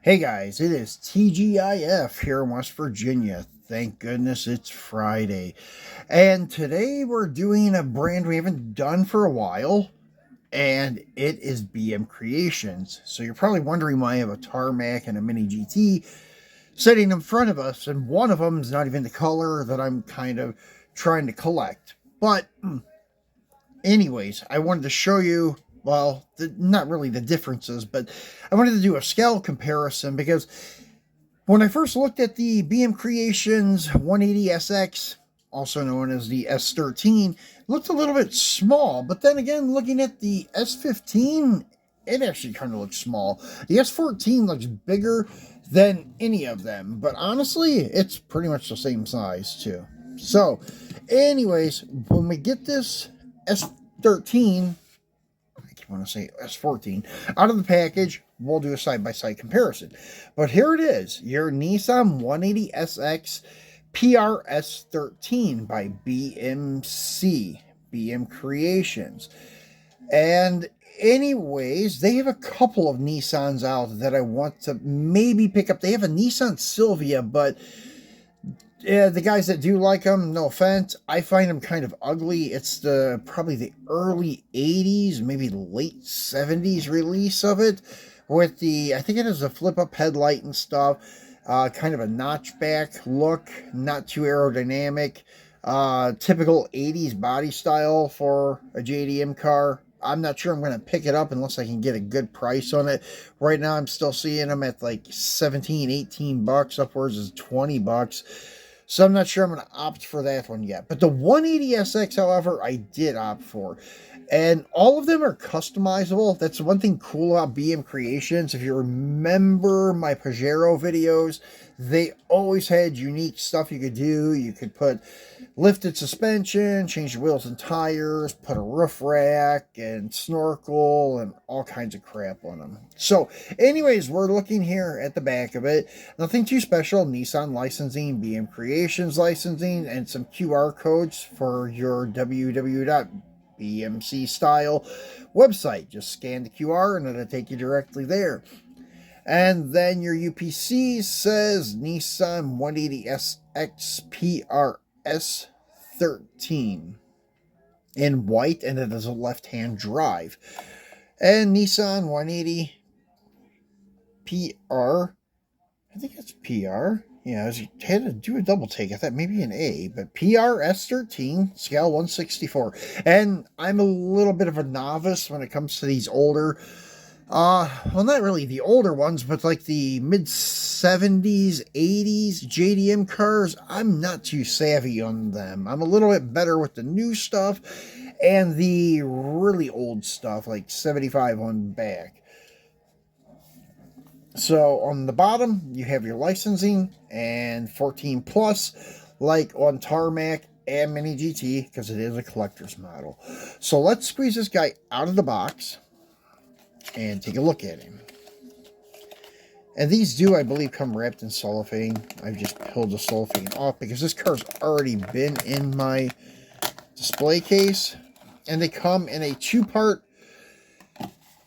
Hey guys, it is TGIF here in West Virginia. Thank goodness it's Friday. And today we're doing a brand we haven't done for a while, and it is BM Creations. So you're probably wondering why I have a Tarmac and a Mini GT sitting in front of us, and one of them is not even the color that I'm kind of trying to collect. But anyways, I wanted to show you, well, not really the differences, but I wanted to do a scale comparison because when I first looked at the BM Creations 180SX, also known as the S13, it looked a little bit small, but then again, looking at the S15, it actually kind of looks small. The S14 looks bigger than any of them, but honestly, it's pretty much the same size too. So, anyways, when we get this S13, I keep want to say S14, out of the package, we'll do a side-by-side comparison. But here it is, your Nissan 180SX PRS13 by BMC, BM Creations. And anyways, they have a couple of Nissans out that I want to maybe pick up. They have a Nissan Silvia, but yeah, the guys that do like them, no offense, I find them kind of ugly. It's probably the early 80s, maybe late 70s release of it, with I think it has a flip-up headlight and stuff, kind of a notchback look, not too aerodynamic, typical 80s body style for a JDM car. I'm not sure I'm going to pick it up unless I can get a good price on it. Right now, I'm still seeing them at like 17, 18 bucks, upwards of 20 bucks. So I'm not sure I'm going to opt for that one yet. But the 180SX, however, I did opt for. And all of them are customizable. That's one thing cool about BM Creations. If you remember my Pajero videos, they always had unique stuff you could do. You could put lifted suspension, change the wheels and tires, put a roof rack and snorkel and all kinds of crap on them. So anyways, we're looking here at the back of it. Nothing too special. Nissan licensing, BM Creations licensing, and some QR codes for your www.bmc style website. Just scan the QR and it'll take you directly there. And then your UPC says Nissan 180SX PRS13 in white, and it is a left-hand drive. And Nissan 180 PR, I think it's PR. Yeah, I had to do a double take. I thought maybe an A, but PRS13, scale 164. And I'm a little bit of a novice when it comes to these older, well, not really the older ones, but like the mid-70s, 80s JDM cars. I'm not too savvy on them. I'm a little bit better with the new stuff and the really old stuff, like 75 on back. So on the bottom, you have your licensing and 14 plus, like on Tarmac and Mini GT, because it is a collector's model. So let's squeeze this guy out of the box and take a look at him. And these do, I believe, come wrapped in cellophane. I've just pulled the cellophane off because this car's already been in my display case. And they come in a two-part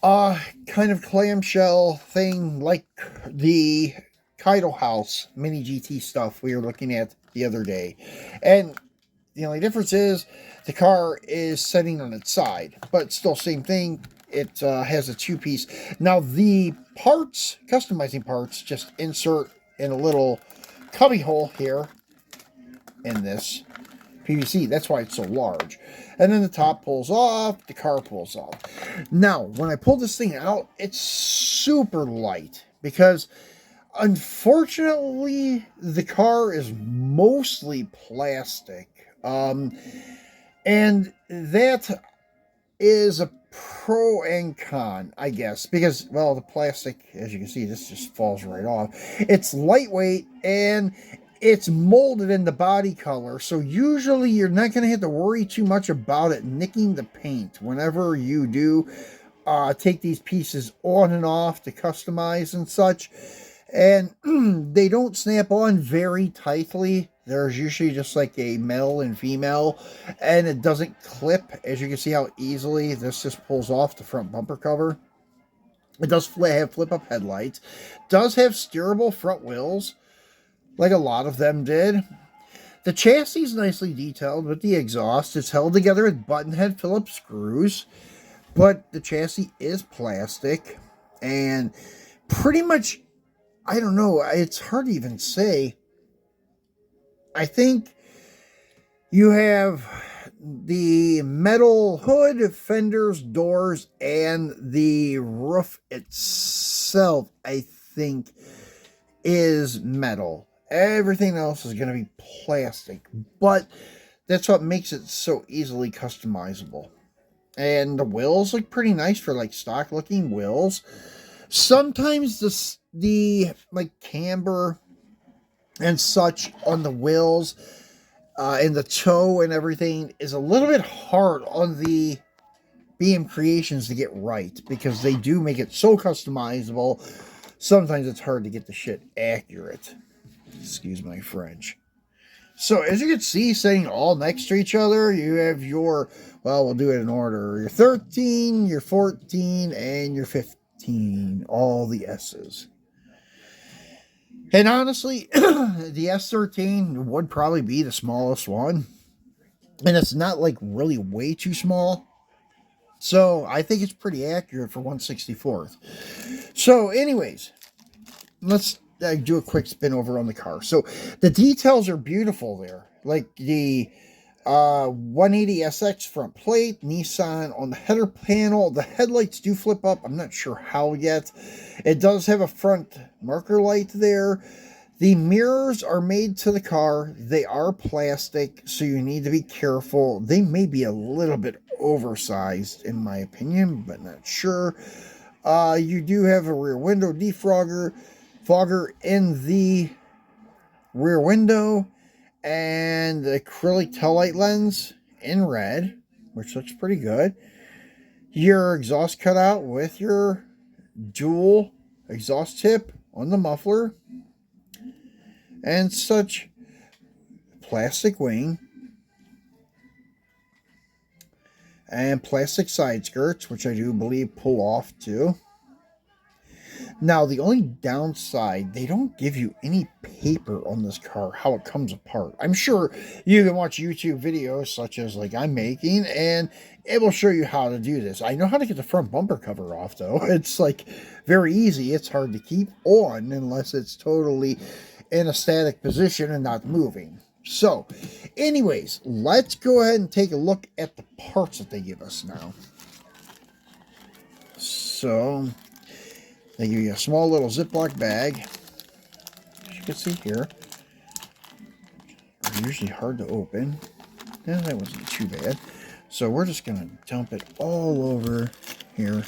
kind of clamshell thing like the Kaido House Mini GT stuff we were looking at the other day. And the only difference is the car is sitting on its side, but still same thing. It has a two-piece. Now the parts, customizing parts, just insert in a little cubby hole here in this PVC. That's why it's so large. And then the top pulls off, the car pulls off. Now, when I pull this thing out, it's super light because unfortunately the car is mostly plastic. And that is a pro and con, I guess, because, well, the plastic, as you can see, this just falls right off. It's lightweight and it's molded in the body color, so usually you're not going to have to worry too much about it nicking the paint whenever you do take these pieces on and off to customize and such. And they don't snap on very tightly. There's usually just like a male and female, and it doesn't clip. As you can see how easily this just pulls off the front bumper cover. It does have flip-up headlights. Does have steerable front wheels, like a lot of them did. The chassis is nicely detailed with the exhaust. It's held together with button-head Phillips screws, but the chassis is plastic. And pretty much, I don't know, it's hard to even say. I think you have the metal hood, fenders, doors, and the roof itself, I think, is metal. Everything else is going to be plastic, but that's what makes it so easily customizable. And the wheels look pretty nice for like stock looking wheels. Sometimes the like camber and such on the wheels and the toe and everything is a little bit hard on the BM Creations to get right, because they do make it so customizable. Sometimes it's hard to get the shit accurate. Excuse my French. So as you can see, sitting all next to each other, you have your, well, we'll do it in order, your 13, your 14, and your 15. All the S's. And honestly, the S13 would probably be the smallest one. And it's not like really way too small. So I think it's pretty accurate for 1/64th. So anyways, let's do a quick spin over on the car. So the details are beautiful there. Like the 180SX front plate, Nissan on the header panel. The headlights do flip up. I'm not sure how yet. It does have a front marker light there. The mirrors are made to the car. They are plastic, so you need to be careful. They may be a little bit oversized, in my opinion, but not sure. You do have a rear window defogger in the rear window, and the acrylic taillight lens in red, which looks pretty good. Your exhaust cutout with your dual exhaust tip on the muffler and such. Plastic wing and plastic side skirts, which I do believe pull off too. Now, the only downside, they don't give you any paper on this car, how it comes apart. I'm sure you can watch YouTube videos such as like I'm making, and it will show you how to do this. I know how to get the front bumper cover off, though. It's like very easy. It's hard to keep on unless it's totally in a static position and not moving. So, anyways, let's go ahead and take a look at the parts that they give us now. So, they give you a small little Ziploc bag, as you can see here. They're usually hard to open. Yeah, that wasn't too bad. So we're just going to dump it all over here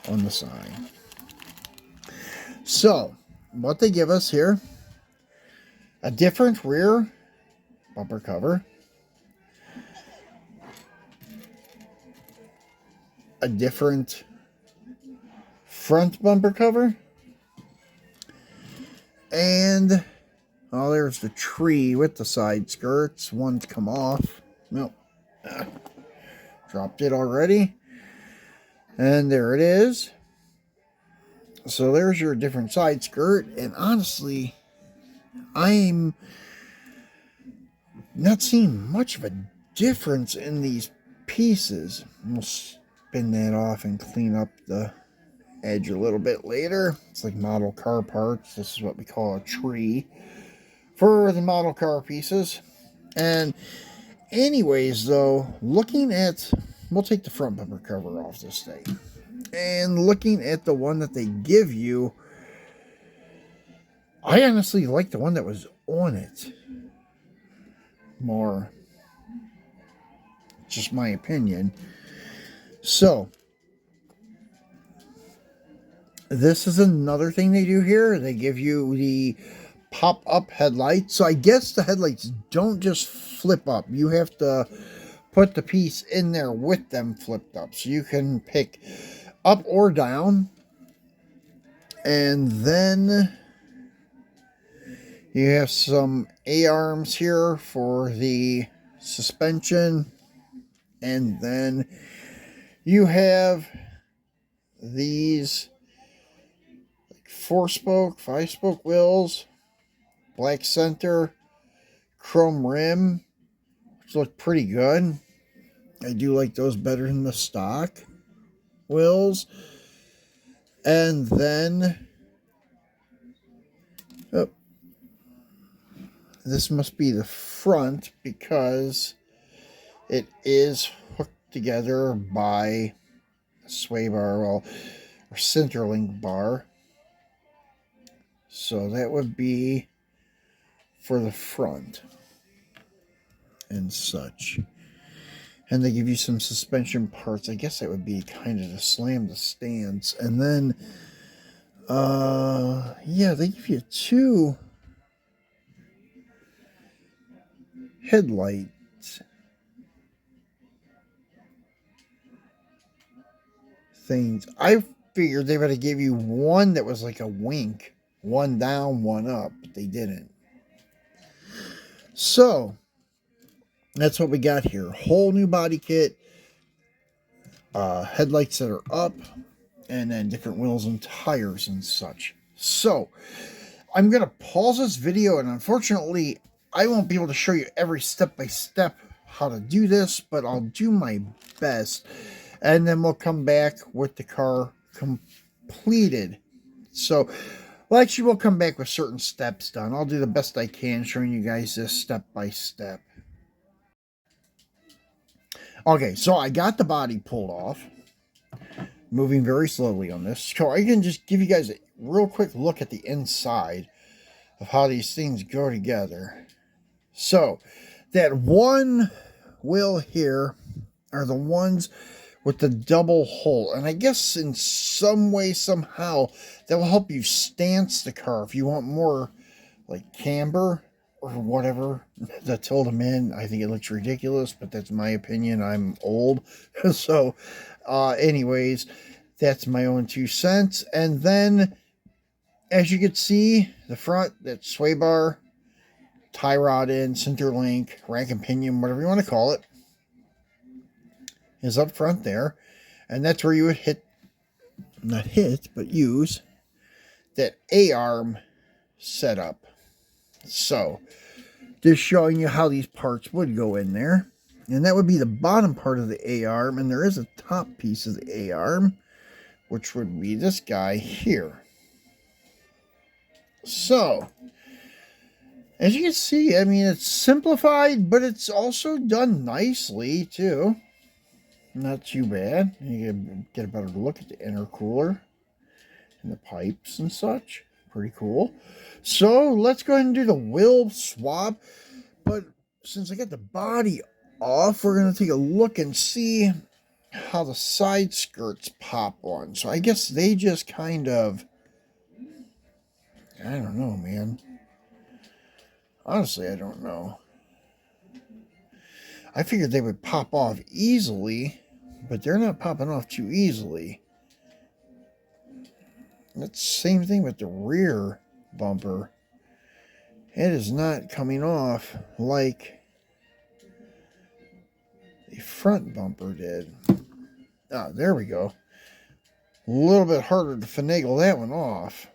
on the side. So, what they give us here, a different rear bumper cover, a different front bumper cover, and oh, there's the tree with the side skirts. One's come off. Nope. Dropped it already. And there it is. So there's your different side skirt. And honestly, I'm not seeing much of a difference in these pieces. We'll spin that off and clean up the edge a little bit later. It's like model car parts. This is what we call a tree for the model car pieces. And anyways, though, looking at, we'll take the front bumper cover off this thing, and looking at the one that they give you, I honestly like the one that was on it more. Just my opinion. So this is another thing they do here. They give you the pop-up headlights. So I guess the headlights don't just flip up. You have to put the piece in there with them flipped up. So you can pick up or down. And then you have some A-arms here for the suspension. And then you have these 4-spoke, 5-spoke wheels, black center, chrome rim, which look pretty good. I do like those better than the stock wheels. And then, oh, this must be the front because it is hooked together by a sway bar, well, or centerlink bar. So that would be for the front and such. And they give you some suspension parts. I guess that would be kind of to slam the stands. And then, yeah, they give you 2 headlights things. I figured they would have give you one that was like a wink, one down, one up, but they didn't. So that's what we got here. Whole new body kit, headlights that are up, and then different wheels and tires and such. So I'm going to pause this video, and unfortunately I won't be able to show you every step-by-step how to do this, but I'll do my best, and then we'll come back with the car completed. So, well, actually, we'll come back with certain steps done. I'll do the best I can showing you guys this step-by-step. Okay, so I got the body pulled off. Moving very slowly on this. So I can just give you guys a real quick look at the inside of how these things go together. So, that one wheel here are the ones with the double hole. And I guess in some way, somehow, that will help you stance the car. If you want more, like, camber or whatever, to tilt them in. I think it looks ridiculous, but that's my opinion. I'm old. So, anyways, that's my own 2 cents. And then, as you can see, the front, that sway bar, tie rod in, center link, rack and pinion, whatever you want to call it, is up front there. And that's where you would use that A-arm setup. So, just showing you how these parts would go in there. And that would be the bottom part of the A-arm. And there is a top piece of the A-arm, which would be this guy here. So, as you can see, I mean, it's simplified, but it's also done nicely, too. Not too bad. You get a better look at the intercooler and the pipes and such. Pretty cool. So, let's go ahead and do the wheel swap. But since I got the body off, we're going to take a look and see how the side skirts pop on. So, I guess they just kind of... I don't know, man. Honestly, I don't know. I figured they would pop off easily, but they're not popping off too easily. That's the same thing with the rear bumper. It is not coming off like the front bumper did. Ah, there we go. A little bit harder to finagle that one off.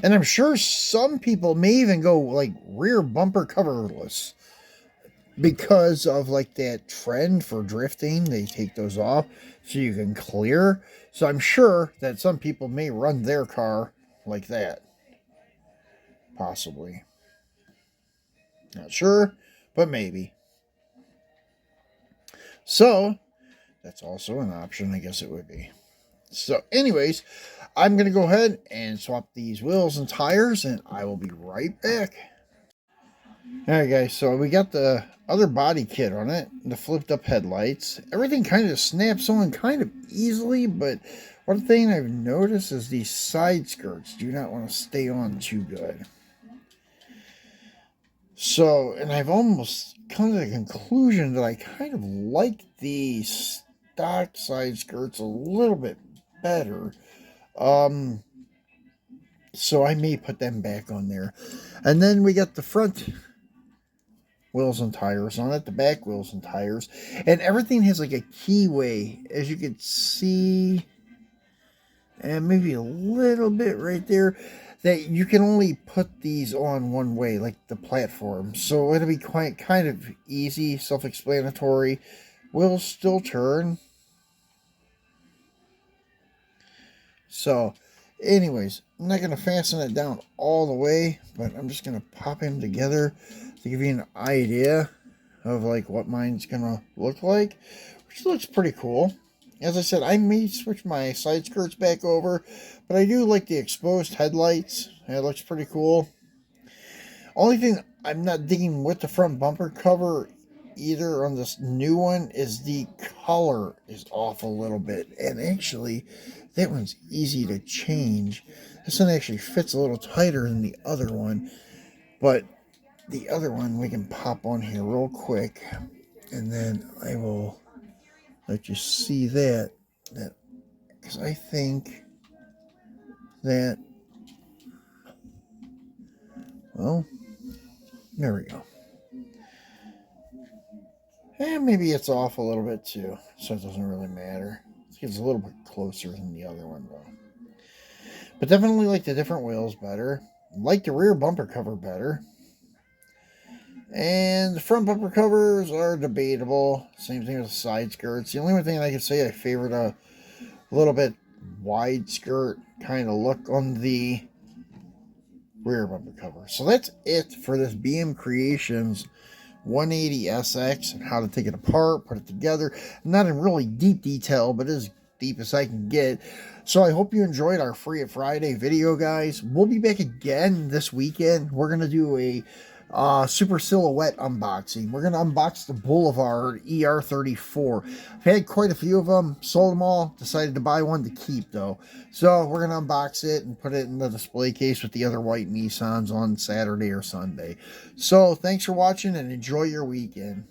And I'm sure some people may even go like rear bumper coverless because of like that trend for drifting. They take those off so you can clear. So I'm sure that some people may run their car like that. Possibly. Not sure, but maybe. So that's also an option, I guess it would be. So anyways, I'm going to go ahead and swap these wheels and tires, and I will be right back. Alright guys, so we got the other body kit on it, the flipped up headlights. Everything kind of snaps on kind of easily, but one thing I've noticed is these side skirts do not want to stay on too good. So, and I've almost come to the conclusion that I kind of like the stock side skirts a little bit better. So I may put them back on there. And then we got the front wheels and tires on it, the back wheels and tires, and everything has like a keyway, as you can see. and maybe a little bit right there, that you can only put these on one way, like the platform. So it'll be quite kind of easy, self-explanatory. Will still turn. So, anyways, I'm not going to fasten it down all the way, but I'm just going to pop him together to give you an idea of like what mine's going to look like, which looks pretty cool. As I said, I may switch my side skirts back over, but I do like the exposed headlights. It looks pretty cool. Only thing I'm not digging with the front bumper cover either on this new one is the color is off a little bit. And actually, that one's easy to change. This one actually fits a little tighter than the other one. But the other one we can pop on here real quick. And then I will let you see that. Because I think that, well, there we go. And maybe it's off a little bit too, so it doesn't really matter. It's a little bit closer than the other one though. But definitely like the different wheels better. Like the rear bumper cover better. And the front bumper covers are debatable. Same thing with the side skirts. The only one thing I can say I favored a little bit wide skirt kind of look on the rear bumper cover. So that's it for this BM Creations 180SX and how to take it apart, put it together. Not in really deep detail, but as deep as I can get. So I hope you enjoyed our Free It Friday video, guys. We'll be back again this weekend. We're going to do a Super Silhouette unboxing. We're going to unbox the Boulevard ER34. I've had quite a few of them, sold them all, decided to buy one to keep though. So we're going to unbox it and put it in the display case with the other white Nissans on Saturday or Sunday. So thanks for watching and enjoy your weekend.